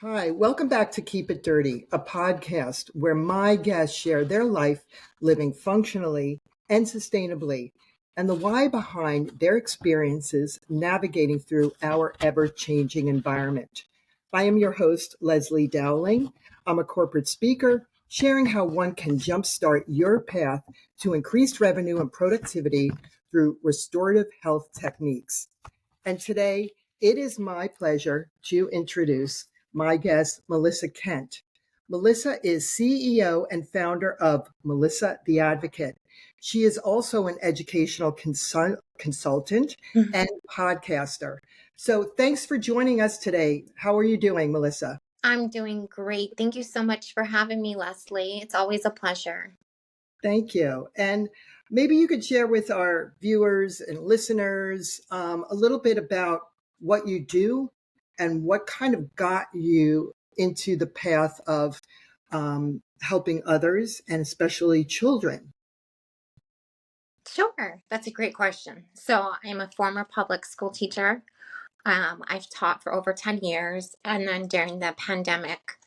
Hi, welcome back to Keep It Dirty, a podcast where my guests share their life living functionally and sustainably and the why behind their experiences navigating through our ever changing environment. I am your host, Leslie Dowling. I'm a corporate speaker sharing how one can jumpstart your path to increased revenue and productivity through restorative health techniques. And today, it is my pleasure to introduce my guest, Melissa Kent. Melissa is CEO and founder of Melissa the Advocate. She is also an educational consultant Mhm. and podcaster. So thanks for joining us today. How are you doing, Melissa? I'm doing great. Thank you so much for having me, Leslie. It's always a pleasure. Thank you. And maybe you could share with our viewers and listeners a little bit about what you do and what kind of got you into the path of helping others and especially children. Sure, that's a great question. So, I'm a former public school teacher. I've taught for over 10 years. And then during the pandemic,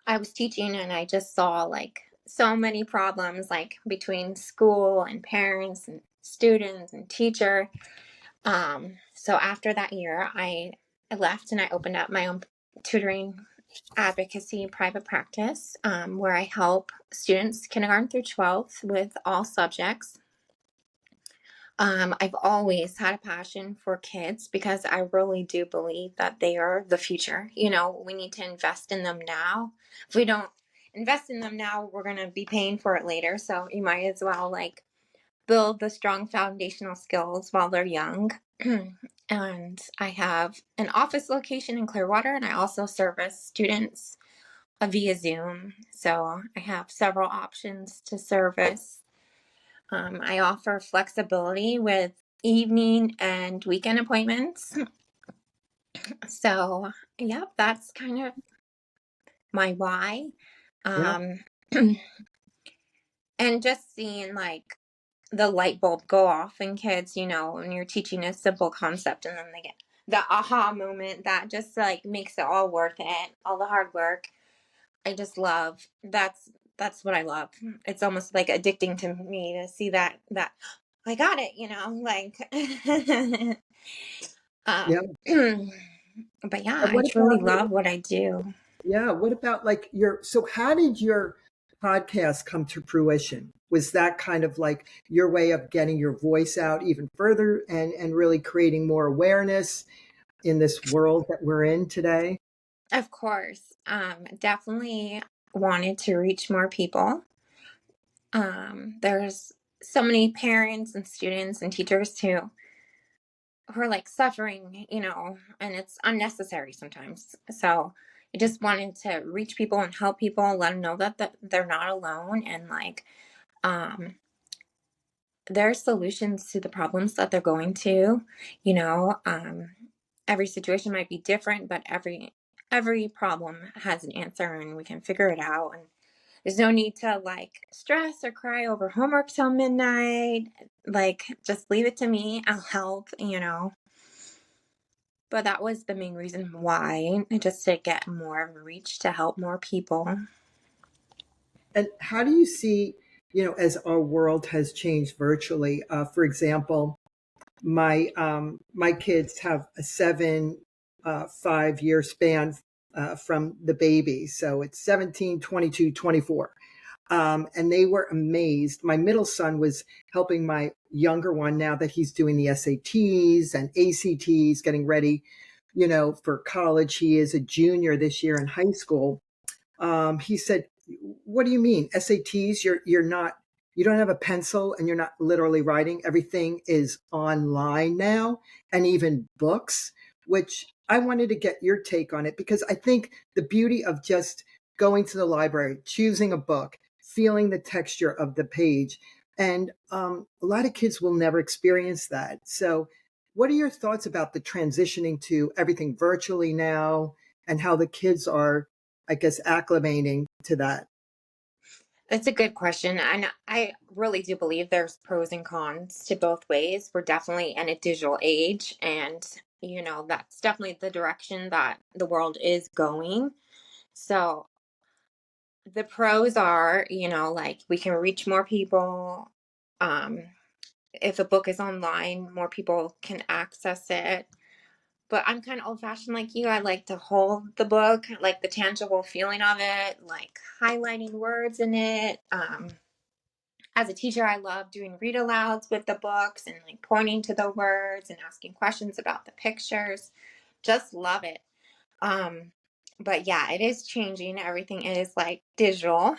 I was teaching and I just saw like so many problems, like between school and parents and students and teacher. So, after that year, I left and I opened up my own tutoring advocacy private practice where I help students kindergarten through 12th with all subjects. I've always had a passion for kids because I really do believe that they are the future. We need to invest in them now. If we don't invest in them now, we're going to be paying for it later. So you might as well like build the strong foundational skills while they're young. And I have an office location in Clearwater, and I also service students via Zoom. So I have several options to service. I offer flexibility with evening and weekend appointments. So, yep, that's kind of my why. Yeah. Um, and just seeing like the light bulb go off in kids, when you're teaching a simple concept and then they get the aha moment that just like makes it all worth it, all the hard work. I just love that's what I love. It's almost like addicting to me to see that I got it, like um Yeah. but yeah, And I what truly about love what I do. Yeah. What about like so how did your podcast come to fruition? Was that kind of like your way of getting your voice out even further and really creating more awareness in this world that we're in today? Of course. Definitely wanted to reach more people. There's so many parents and students and teachers who are like suffering, and it's unnecessary sometimes. So I just wanted to reach people and help people, let them know that they're not alone, and like um there are solutions to the problems that they're going to. You know, every situation might be different, but every problem has an answer, and we can figure it out. And there's no need to like stress or cry over homework till midnight. Like, just leave it to me. I'll help. But that was the main reason why, just to get more of a reach to help more people. And how do you see, as our world has changed virtually? For example, my kids have a 5 year span from the baby, so it's 17, 22, 24. And they were amazed. My middle son was helping my younger one now that he's doing the SATs and ACTs, getting ready, for college. He is a junior this year in high school. He said, "What do you mean SATs? You're not. You don't have a pencil and you're not literally writing. Everything is online now, and even books." Which I wanted to get your take on it because I think the beauty of just going to the library, choosing a book, feeling the texture of the page, and a lot of kids will never experience that. So, what are your thoughts about the transitioning to everything virtually now, and how the kids are, I guess, acclimating to that? That's a good question. And I really do believe there's pros and cons to both ways. We're definitely in a digital age, and that's definitely the direction that the world is going. So the pros are, like we can reach more people. Um, if a book is online, more people can access it. But I'm kind of old fashioned like you. I like to hold the book, like the tangible feeling of it, like highlighting words in it. As a teacher, I love doing read alouds with the books and like pointing to the words and asking questions about the pictures. Just love it. Um, but yeah, it is changing. Everything is like digital.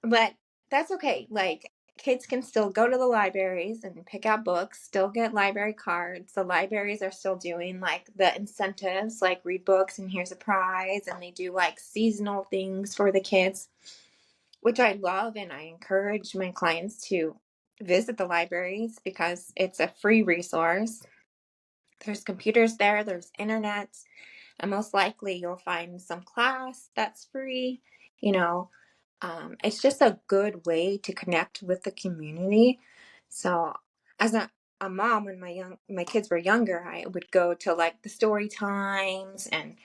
But that's okay. Like kids can still go to the libraries and pick out books, still get library cards. The libraries are still doing like the incentives, like read books and here's a prize. And they do like seasonal things for the kids, which I love. And I encourage my clients to visit the libraries because it's a free resource. There's computers there, there's internet, and most likely you'll find some class that's free. You know, it's just a good way to connect with the community. So, as a mom, when my kids were younger, I would go to like the story times and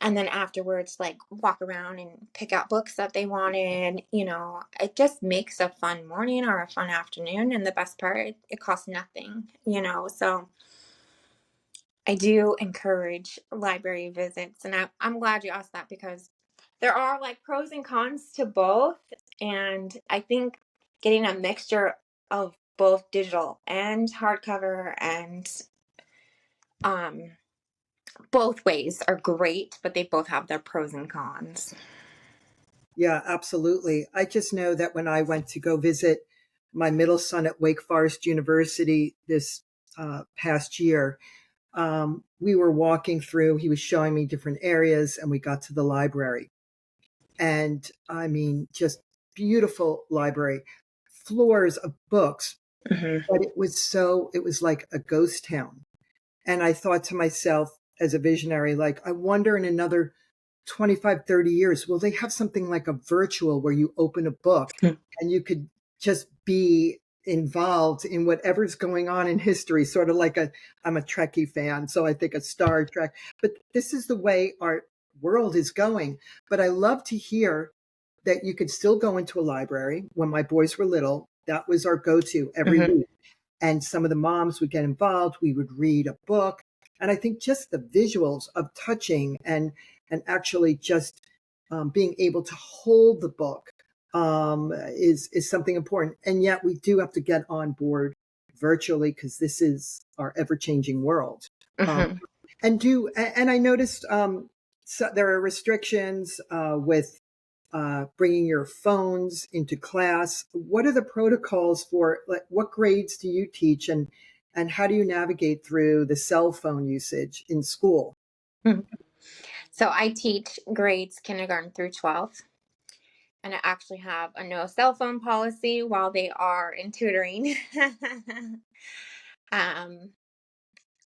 then afterwards like walk around and pick out books that they wanted. It just makes a fun morning or a fun afternoon, and the best part, it costs nothing. So I do encourage library visits, and I'm glad you asked that because there are like pros and cons to both, and I think getting a mixture of both digital and hardcover and um both ways are great, but they both have their pros and cons. Yeah, absolutely. I just know that when I went to go visit my middle son at Wake Forest University this past year, we were walking through, he was showing me different areas, and we got to the library. And I mean, just beautiful library, floors of books, Hmm. but it was like a ghost town. And I thought to myself as a visionary, like, I wonder in another 25, 30 years, will they have something like a virtual where you open a book and you could just be involved in whatever's going on in history, sort of like I'm a Trekkie fan, so I think of Star Trek. But this is the way our world is going. But I love to hear that you could still go into a library. When my boys were little, that was our go-to every Hmm. week. And some of the moms would get involved. We would read a book. And I think just the visuals of touching and actually just being able to hold the book is something important. And yet we do have to get on board virtually because this is our ever-changing world. Um, Hmm. and I noticed so there are restrictions with bringing your phones into class. What are the protocols for, like, what grades do you teach, and how do you navigate through the cell phone usage in school? So I teach grades kindergarten through 12th, and I actually have a no cell phone policy while they are in tutoring. um,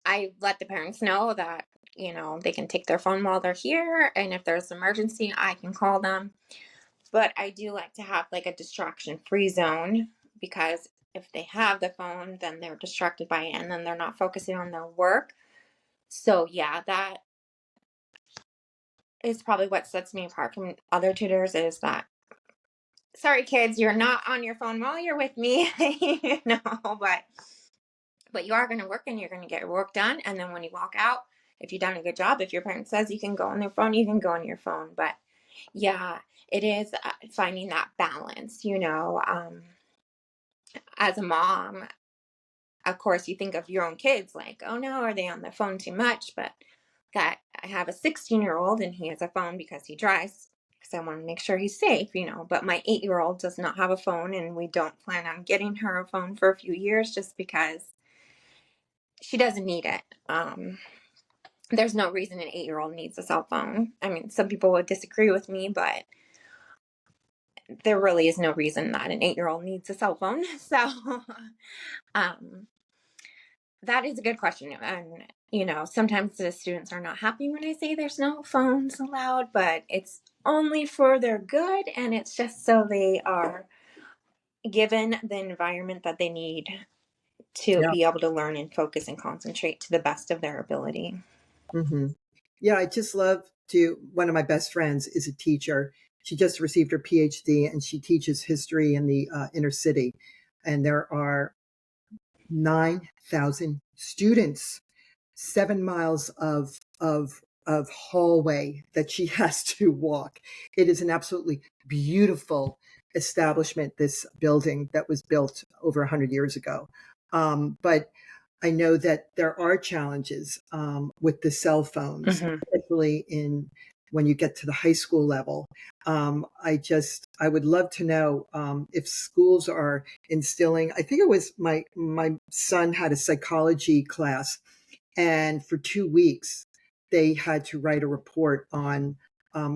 I let the parents know that, they can take their phone while they're here. And if there's an emergency, I can call them. But I do like to have like a distraction free zone because if they have the phone, then they're distracted by it and then they're not focusing on their work. So, yeah, that is probably what sets me apart from other tutors is that, sorry, kids, you're not on your phone while you're with me, but you are going to work and you're going to get your work done. And then when you walk out, if you've done a good job, if your parent says you can go on their phone, you can go on your phone. But yeah, it is finding that balance, as a mom. Of course, you think of your own kids like, oh no, are they on the phone too much? But that I have a 16-year-old and he has a phone because he drives because I want to make sure he's safe. But my 8-year-old does not have a phone and we don't plan on getting her a phone for a few years just because she doesn't need it. There's no reason an 8-year-old needs a cell phone. I mean, some people would disagree with me, but there really is no reason that an 8-year-old needs a cell phone. So, um, that is a good question. And, sometimes the students are not happy when I say there's no phones allowed, but it's only for their good. And it's just so they are given the environment that they need to Yeah. be able to learn and focus and concentrate to the best of their ability. Hmm. Yeah. I just love to, one of my best friends is a teacher. She just received her PhD and she teaches history in the inner city. And there are 9,000 students, 7 miles of hallway that she has to walk. It is an absolutely beautiful establishment, this building that was built over 100 years ago. But I know that there are challenges with the cell phones, Hmm. especially in when you get to the high school level. I would love to know if schools are instilling. I think it was my son had a psychology class, and for 2 weeks, they had to write a report on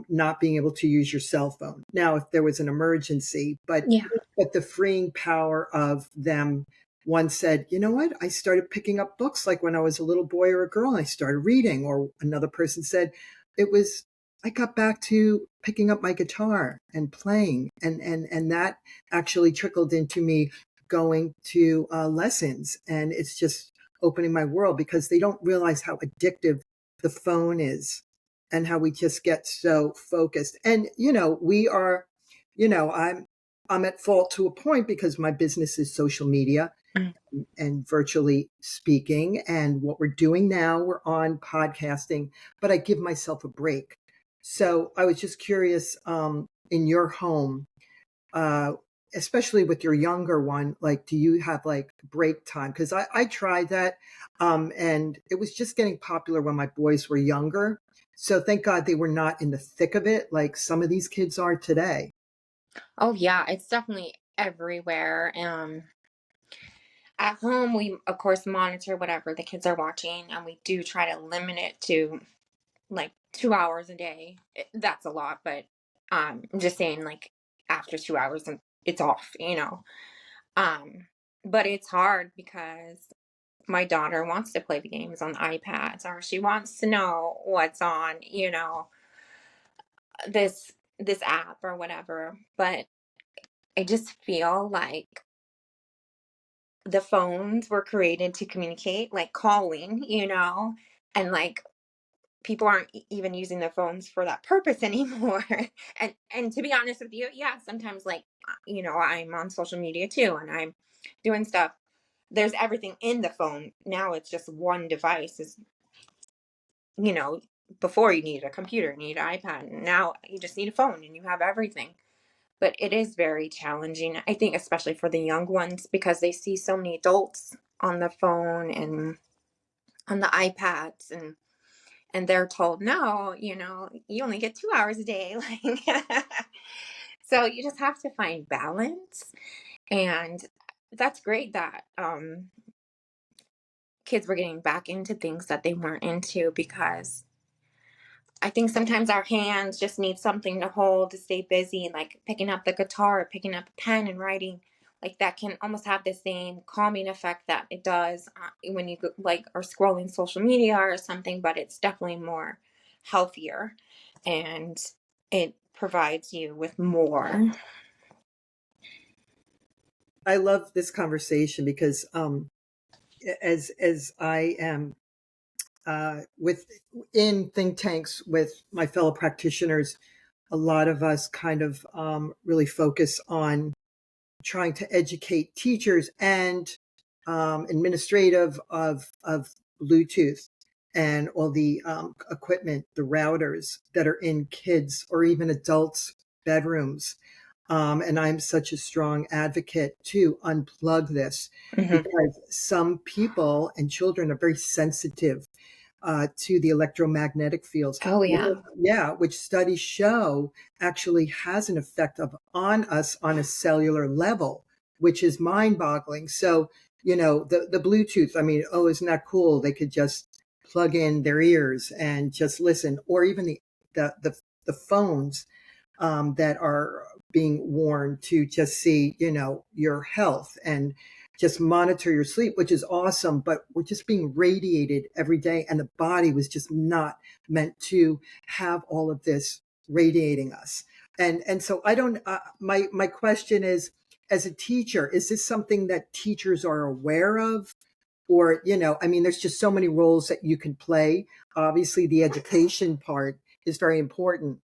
not being able to use your cell phone. Now, if there was an emergency, Yeah. but the freeing power of them. One said, you know what? I started picking up books like when I was a little boy or a girl, and I started reading. Or another person said, it was, I got back to picking up my guitar and playing. And that actually trickled into me going to lessons. And it's just opening my world because they don't realize how addictive the phone is and how we just get so focused. And, we are, I'm at fault to a point because my business is social media Mm. and virtually speaking. And what we're doing now, we're on podcasting, but I give myself a break. So I was just curious, in your home, uh, especially with your younger one, like, do you have like break time? Because I tried that, and it was just getting popular when my boys were younger. So thank God they were not in the thick of it like some of these kids are today. Oh yeah, it's definitely everywhere. At home, we of course monitor whatever the kids are watching, and we do try to limit it to like 2 hours a day. That's a lot, but I'm just saying, like after 2 hours, and it's off. Um, but it's hard because my daughter wants to play the games on the iPads, or she wants to know what's on, this app or whatever. But I just feel like the phones were created to communicate, like calling, and like people aren't even using their phones for that purpose anymore. And to be honest with you, yeah, sometimes like I'm on social media too, and I'm doing stuff. There's everything in the phone. Now it's just one device is, you know, before you needed a computer, you need an iPad, and now you just need a phone and you have everything. But it is very challenging, I think, especially for the young ones, because they see so many adults on the phone and on the iPads, and they're told, no, you only get 2 hours a day. Like, so you just have to find balance. And that's great that kids were getting back into things that they weren't into, because I think sometimes our hands just need something to hold to stay busy, like picking up the guitar or picking up a pen and writing. Like that can almost have the same calming effect that it does when you like are scrolling social media or something, but it's definitely more healthier, and it provides you with more. I love this conversation because as I am with in think tanks with my fellow practitioners, a lot of us kind of really focus on trying to educate teachers and administrative of Bluetooth and all the equipment, the routers that are in kids or even adults' bedrooms. And I'm such a strong advocate to unplug this Hmm. because some people and children are very sensitive to the electromagnetic fields. Oh yeah. Yeah, which studies show actually has an effect on us on a cellular level, which is mind-boggling. So, the Bluetooth. I mean, oh, isn't that cool? They could just plug in their ears and just listen, or even the phones that are being worn to just see, your health and just monitor your sleep, which is awesome. But we're just being radiated every day, and the body was just not meant to have all of this radiating us. And so I don't. My question is, as a teacher, is this something that teachers are aware of? Or, I mean, there's just so many roles that you can play. Obviously, the education part is very important.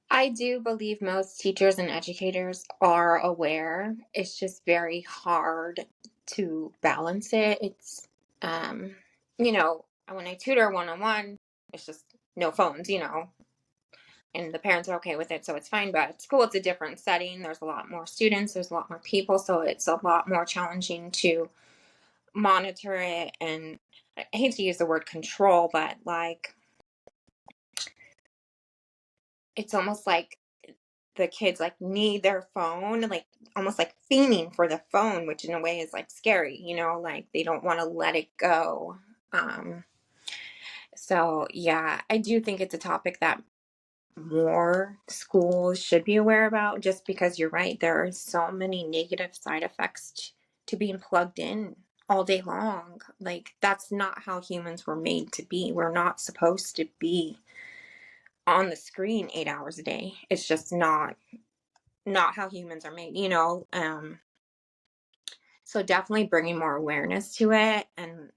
I do believe most teachers and educators are aware. It's just very hard to balance it. Um, when I tutor one on one, it's just no phones, and the parents are okay with it, so it's fine. But at school, it's a different setting. There's a lot more students, there's a lot more people, so it's a lot more challenging to monitor it. And I hate to use the word control, but like, it's almost like the kids like need their phone, like almost like fiending for the phone, which in a way is like scary, like they don't want to let it go. Um, so yeah, I do think it's a topic that more schools should be aware about, just because you're right, there are so many negative side effects to being plugged in all day long. Like, that's not how humans were made to be. We're not supposed to be on the screen 8 hours a day. It's just not how humans are made, so definitely bringing more awareness to it, and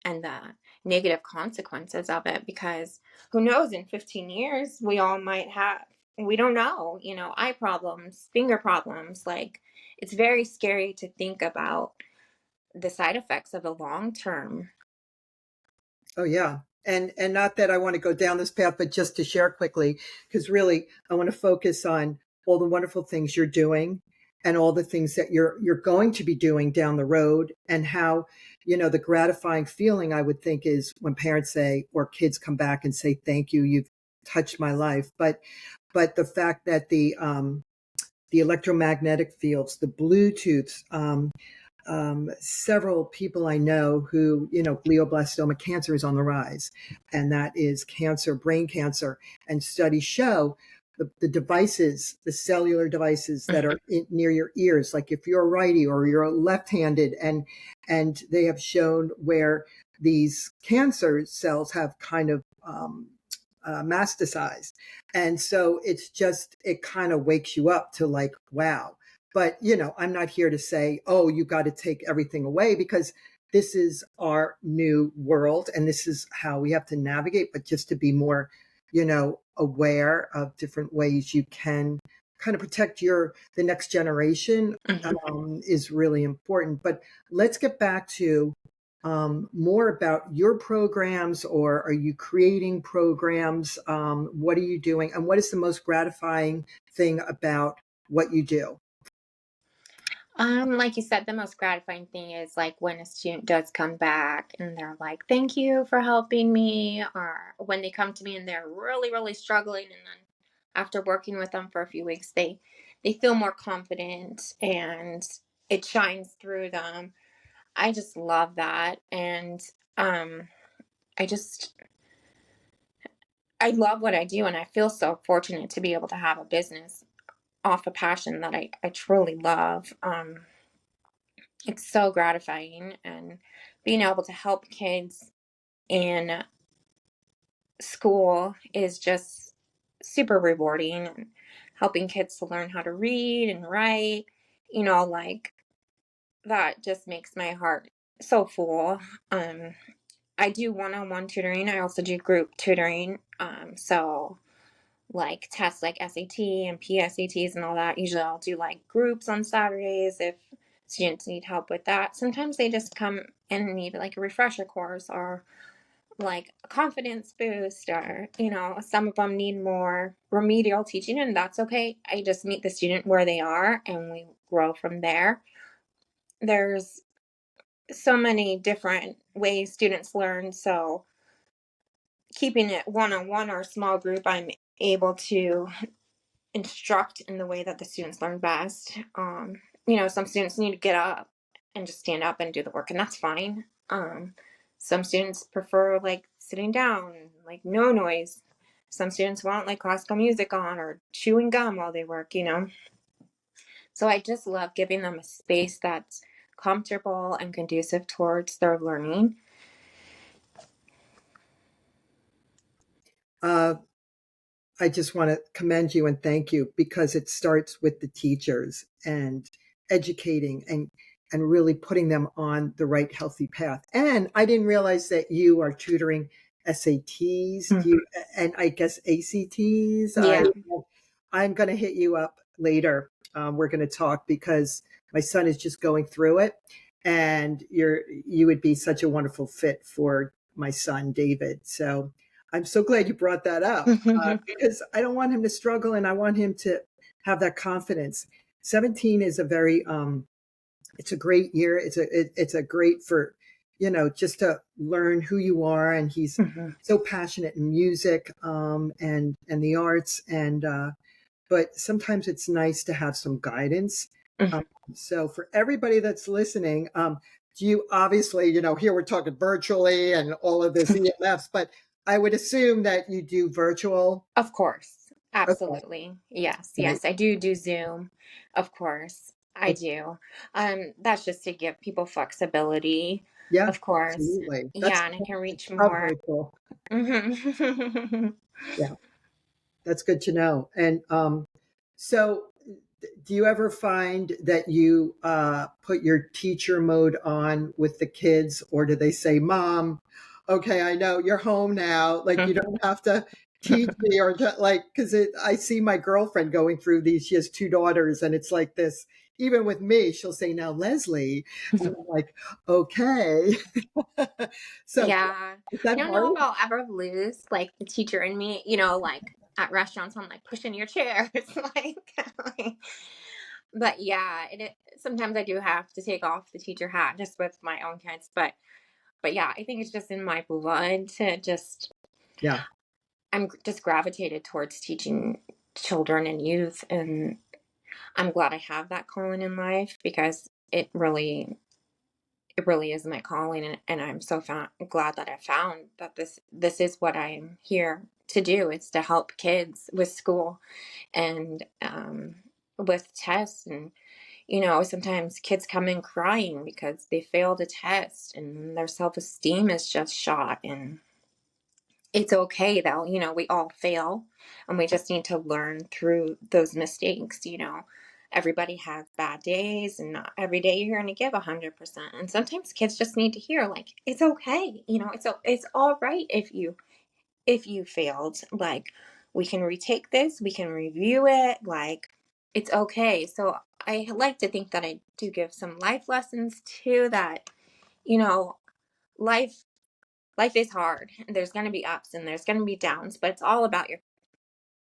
the negative consequences of it, because who knows, in 15 years we all might have, we don't know, eye problems, finger problems. Like, it's very scary to think about the side effects of the long term. Oh yeah. And not that I want to go down this path, but just to share quickly, because really I want to focus on all the wonderful things you're doing and all the things that you're going to be doing down the road, and how, the gratifying feeling I would think is when parents say, or kids come back and say, thank you, you've touched my life. But the fact that the electromagnetic fields, the Bluetooth, several people I know who, glioblastoma cancer is on the rise, and that is cancer, brain cancer. And studies show the devices, the cellular devices that are near your ears, like if you're a righty or you're left-handed, and they have shown where these cancer cells have kind of masticized. And so it kind of wakes you up to like, wow. But, I'm not here to say, oh, you got to take everything away, because this is our new world and this is how we have to navigate. But just to be more, aware of different ways you can kind of protect the next generation is really important. But let's get back to more about your programs, or are you creating programs? What are you doing? And what is the most gratifying thing about what you do? Like you said, the most gratifying thing is like when a student does come back and they're like, thank you for helping me, or when they come to me and they're really, really struggling, and then after working with them for a few weeks, they feel more confident and it shines through them. I just love that. And um I just I love what I do, and I feel so fortunate to be able to have a business off a passion that I truly love. It's so gratifying, and being able to help kids in school is just super rewarding, and helping kids to learn how to read and write, like, that just makes my heart so full. um I do one-on-one tutoring. I also do group tutoring. So like tests like SAT and PSATs and all that. Usually I'll do like groups on Saturdays if students need help with that. Sometimes they just come in and need like a refresher course, or like a confidence boost, or, some of them need more remedial teaching, and that's okay. I just meet the student where they are and we grow from there. There's so many different ways students learn. So keeping it one-on-one or small group, I'm able to instruct in the way that the students learn best. Some students need to get up and just stand up and do the work, and that's fine. Some students prefer like sitting down, like no noise. Some students want like classical music on or chewing gum while they work. So I just love giving them a space that's comfortable and conducive towards their learning. Uh, I just want to commend you and thank you, because it starts with the teachers and educating and really putting them on the right healthy path. And I didn't realize that you are tutoring SATs, and I guess ACTs. Yeah. I'm going to hit you up later. We're going to talk, because my son is just going through it, and you would be such a wonderful fit for my son David. So I'm so glad you brought that up, because I don't want him to struggle, and I want him to have that confidence. 17 is a very it's a great year. It's a great for, just to learn who you are. And he's so passionate in music, and the arts, and but sometimes it's nice to have some guidance. So for everybody that's listening, do you obviously, here we're talking virtually and all of this EMFs, but I would assume that you do virtual. Of course. Okay. Absolutely. Yes. Right. Yes. I do Zoom. Of course. I do. That's just to give people flexibility. Yeah, Of course. absolutely. Yeah. And I can reach Love more. virtual. Mhm. Yeah, that's good to know. And so do you ever find that you put your teacher mode on with the kids, or do they say, Mom, okay, I know you're home now. Like, you don't have to teach me, or like, because I see my girlfriend going through these. She has two daughters, and it's like this. Even with me, she'll say, now, Leslie. And I'm like, okay. So Yeah. is that I don't hard? know if I'll ever lose like the teacher in me, like at restaurants, I'm like pushing your chairs. like, but yeah, sometimes I do have to take off the teacher hat just with my own kids. But yeah, I think it's just in my blood to just, Yeah. I'm just gravitated towards teaching children and youth. And I'm glad I have that calling in life because it really is my calling, and I'm so glad that I found that this is what I'm here to do. It's to help kids with school and with tests. And sometimes kids come in crying because they failed a test and their self-esteem is just shot. And it's okay though, we all fail, and we just need to learn through those mistakes. Everybody has bad days, and not every day you're going to give 100%. And sometimes kids just need to hear, like, it's okay. It's all right if you failed. Like, we can retake this, we can review it. Like, it's okay. So I like to think that I do give some life lessons too, that you know life life is hard. There's going to be ups and there's going to be downs, but it's all about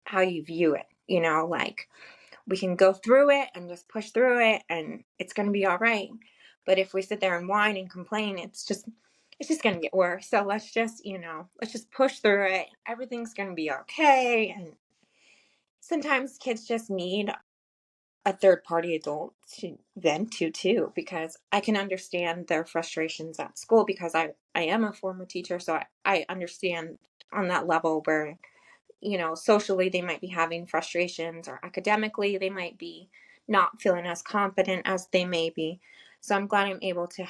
how you view it. Like, we can go through it and just push through it, and it's going to be all right. But if we sit there and whine and complain, it's just going to get worse. So let's just push through it. Everything's going to be okay. And sometimes kids just need a third party adult to vent to too, because I can understand their frustrations at school, because I am a former teacher. So I understand on that level where, socially they might be having frustrations, or academically they might be not feeling as confident as they may be. So I'm glad I'm able to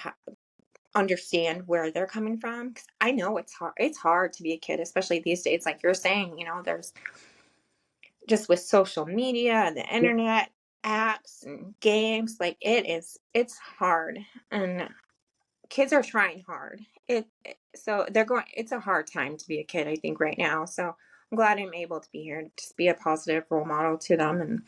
understand where they're coming from, because I know it's hard to be a kid, especially these days. Like you're saying, there's just with social media and the internet, apps and games, like it's hard. And kids are trying hard. So they're going, it's a hard time to be a kid, I think, right now. So I'm glad I'm able to be here to just be a positive role model to them, and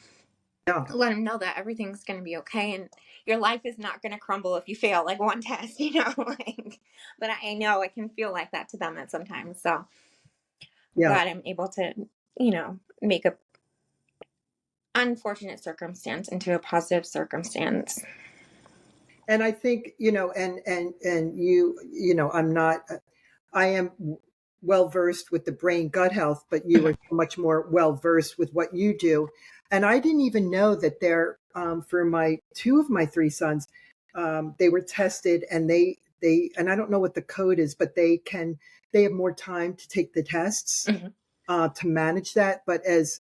Yeah. let them know that everything's going to be okay, and your life is not going to crumble if you fail like one test. Like, but I know it can feel like that to them at sometimes. So I'm Yeah. glad I'm able to, make a unfortunate circumstance into a positive circumstance. And I think, and I'm not, I am well versed with the brain gut health, but you are much more well versed with what you do. And I didn't even know that for my two of my three sons, they were tested, and and I don't know what the code is, but they have more time to take the tests, Mhm. to manage that. But as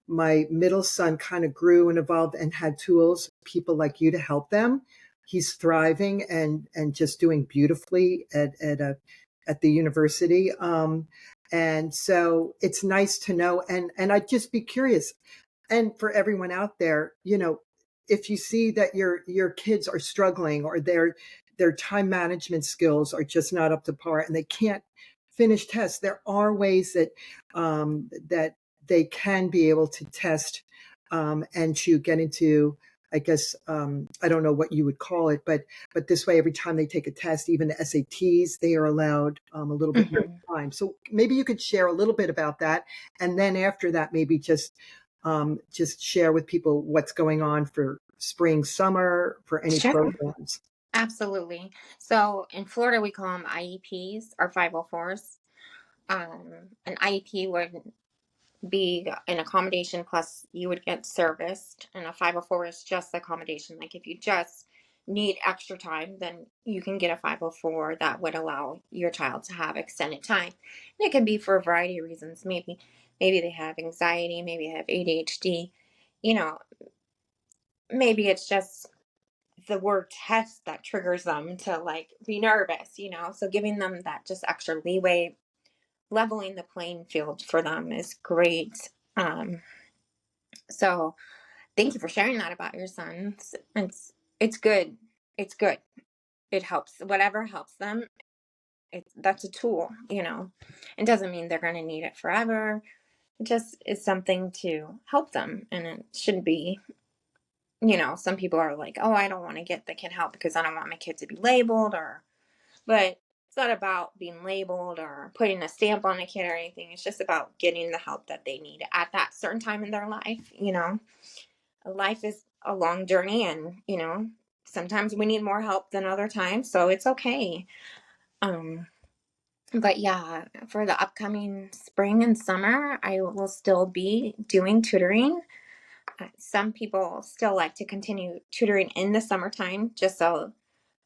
my middle son kind of grew and evolved and had tools, people like you to help them, he's thriving and just doing beautifully at the university. And so it's nice to know. And I'd just be curious. And for everyone out there, if you see that your kids are struggling or their time management skills are just not up to par and they can't finish tests, there are ways that they can be able to test and to get into, I guess, I don't know what you would call it, but this way, every time they take a test, even the SATs, they are allowed a little bit more Hmm. time. So maybe you could share a little bit about that, and then after that, maybe just share with people what's going on for spring, summer, for any Sure. programs. Absolutely. So in Florida, we call them IEPs or 504s. An IEP would be an accommodation plus you would get serviced, and a 504 is just accommodation. Like if you just need extra time, then you can get a 504 that would allow your child to have extended time. And it can be for a variety of reasons. Maybe they have anxiety, maybe they have ADHD, you know, maybe it's just the word test that triggers them to like be nervous, so giving them that just extra leeway, leveling the playing field for them is great. So thank you for sharing that about your sons. It's good. It's good. It helps. Whatever helps them, that's a tool. It doesn't mean they're going to need it forever. It just is something to help them, and it shouldn't be. Some people are like, oh, I don't want to get the kid help because I don't want my kid to be labeled, but it's not about being labeled or putting a stamp on a kid or anything. It's just about getting the help that they need at that certain time in their life. Life is a long journey, and sometimes we need more help than other times, so it's okay. um but yeah, for the upcoming spring and summer, I will still be doing tutoring. Some people still like to continue tutoring in the summertime just so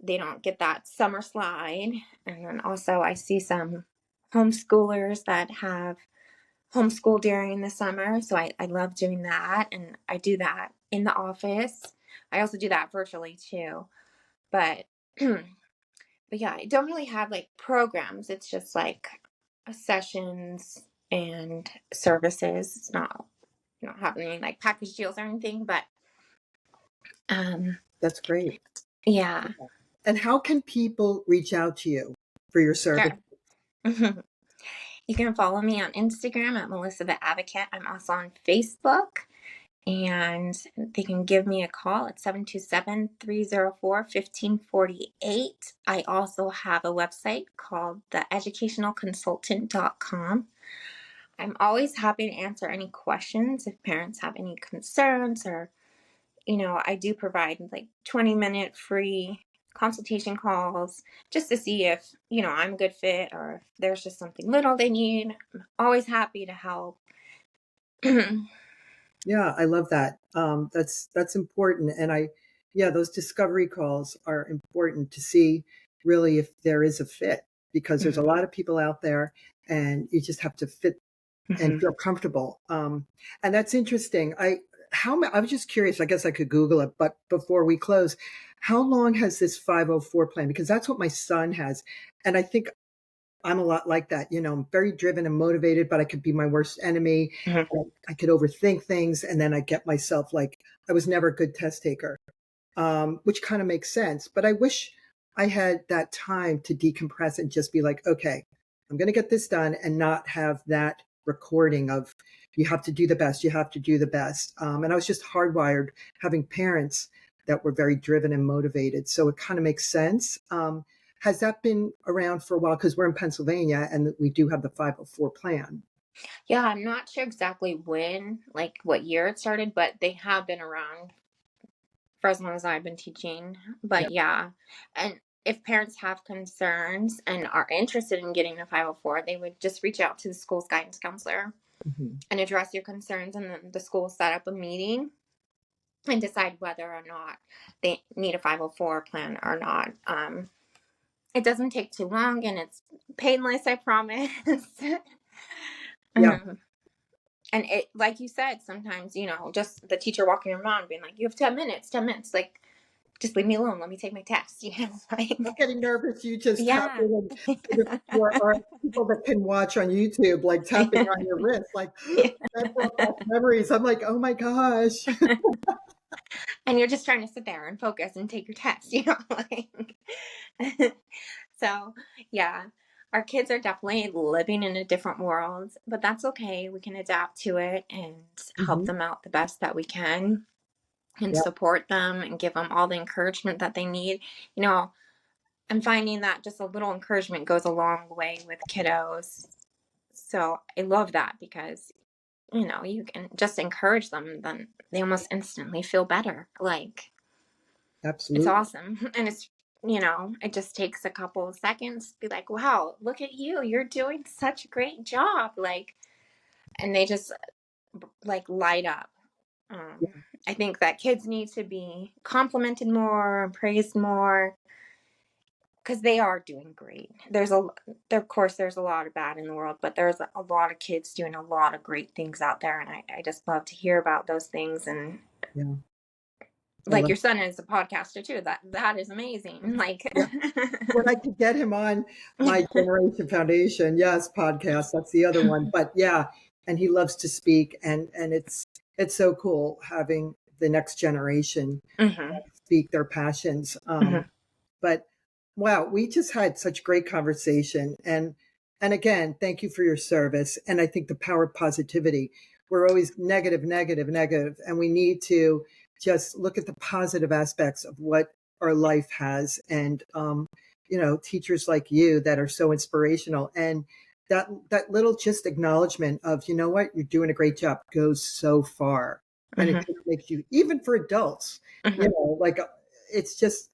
they don't get that summer slide. And then also I see some homeschoolers that have homeschool during the summer. So I love doing that. And I do that in the office. I also do that virtually too. But but yeah, I don't really have like programs. It's just like sessions and services. It's not happening like package deals or anything, but um That's great. yeah. And how can people reach out to you for your service? Sure. You can follow me on Instagram at Melissa the Advocate. I'm also on Facebook, and they can give me a call at 727-304-1548. I also have a website called theeducationalconsultant.com. I'm always happy to answer any questions if parents have any concerns, or I do provide like 20-minute free consultation calls just to see if, I'm a good fit or if there's just something little they need. I'm always happy to help. Yeah, I love that. That's important, and yeah, those discovery calls are important to see really if there is a fit, because there's a Mhm. lot of people out there, and you just have to fit and Mhm. feel comfortable. And that's interesting. I was just curious. I guess I could Google it, but before we close, how long has this 504 plan? Because that's what my son has, and I think I'm a lot like that. I'm very driven and motivated, but I could be my worst enemy. Mhm. I could overthink things, and then I get myself like I was never a good test taker, which kind of makes sense. But I wish I had that time to decompress and just be like, okay, I'm going to get this done and not have that recording of you have to do the best, you have to do the best. And I was just hardwired having parents that were very driven and motivated. So it kind of makes sense. Has that been around for a while? Because we're in Pennsylvania and we do have the 504 plan. Yeah, I'm not sure exactly when, like what year it started, but they have been around for as long as I've been teaching. Yeah. But yeah, and if parents have concerns and are interested in getting a 504, they would just reach out to the school's guidance counselor Mhm. and address your concerns, and then the school set up a meeting and decide whether or not they need a 504 plan or not. It doesn't take too long, and it's painless, I promise. Yeah. um, and it, like you said, sometimes, just the teacher walking around being like, you have 10 minutes, 10 minutes. Like, just leave me alone. Let me take my test. Like, I'm getting nervous. You just yeah. tapping and for our people that can watch on YouTube, like tapping on your wrist, like Yeah. that brought back memories. I'm like, oh my gosh. And you're just trying to sit there and focus and take your test, like. So, yeah, our kids are definitely living in a different world, but that's okay. We can adapt to it and help Hmm. them out the best that we can and Yeah, support them and give them all the encouragement that they need. You know, I'm finding that just a little encouragement goes a long way with kiddos. So I love that because, you can just encourage them, then they almost instantly feel better. Like, it's absolutely. awesome. And it just takes a couple of seconds to be like, wow, look at you. You're doing such a great job. Like, and they just like light up. I think that kids need to be complimented more and praised more because they are doing great. Of course, there's a lot of bad in the world, but there's a lot of kids doing a lot of great things out there. And I just love to hear about those things. And Yeah, I like love. your son is a podcaster too. That is amazing. Like, Yeah, when I could get him on my Generation Foundation, yes, podcast. That's the other one. But yeah, and he loves to speak, and it's so cool having the next generation hmm speak their passions. hmm But wow, we just had such great conversation, and again, thank you for your service. And I think the power of positivity. We're always negative, negative, negative, and we need to just look at the positive aspects of what our life has, and teachers like you that are so inspirational, and that little just acknowledgement of, you know what, you're doing a great job goes so far, and it hmm just makes you, even for adults, hmm like it's just,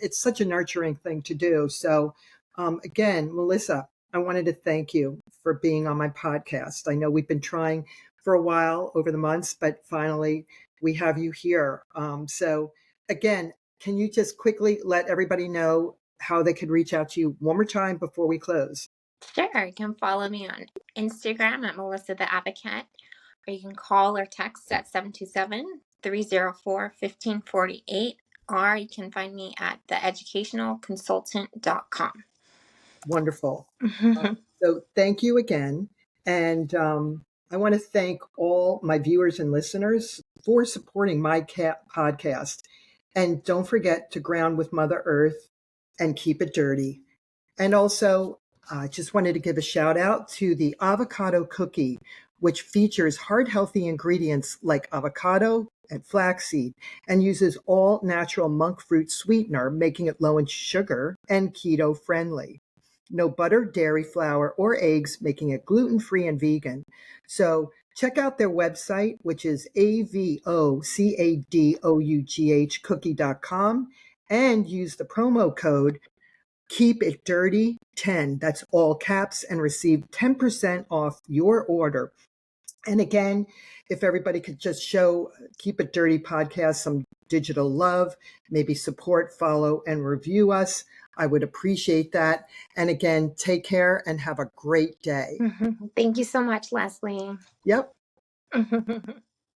it's such a nurturing thing to do. So, again, Melissa, I wanted to thank you for being on my podcast. I know we've been trying for a while over the months, but finally we have you here. So, again, can you just quickly let everybody know how they could reach out to you one more time before we close? Sure, you can follow me on Instagram at Melissa the Advocate, or you can call or text at 727-304-1548, or you can find me at theeducationalconsultant.com. Wonderful. So thank you again. And I want to thank all my viewers and listeners for supporting my podcast. And don't forget to ground with Mother Earth and keep it dirty. And also, I just wanted to give a shout out to the avocado cookie, which features heart healthy ingredients like avocado and flaxseed and uses all natural monk fruit sweetener, making it low in sugar and keto friendly. No butter, dairy, flour, or eggs, making it gluten free and vegan. So check out their website, which is avocadouh cookie.com, and use the promo code Keep It Dirty 10. That's all caps, and receive 10% off your order. And again, if everybody could just show Keep It Dirty podcast some digital love, maybe support, follow, and review us, I would appreciate that. And again, take care and have a great day. Thank you so much, Leslie. Yep.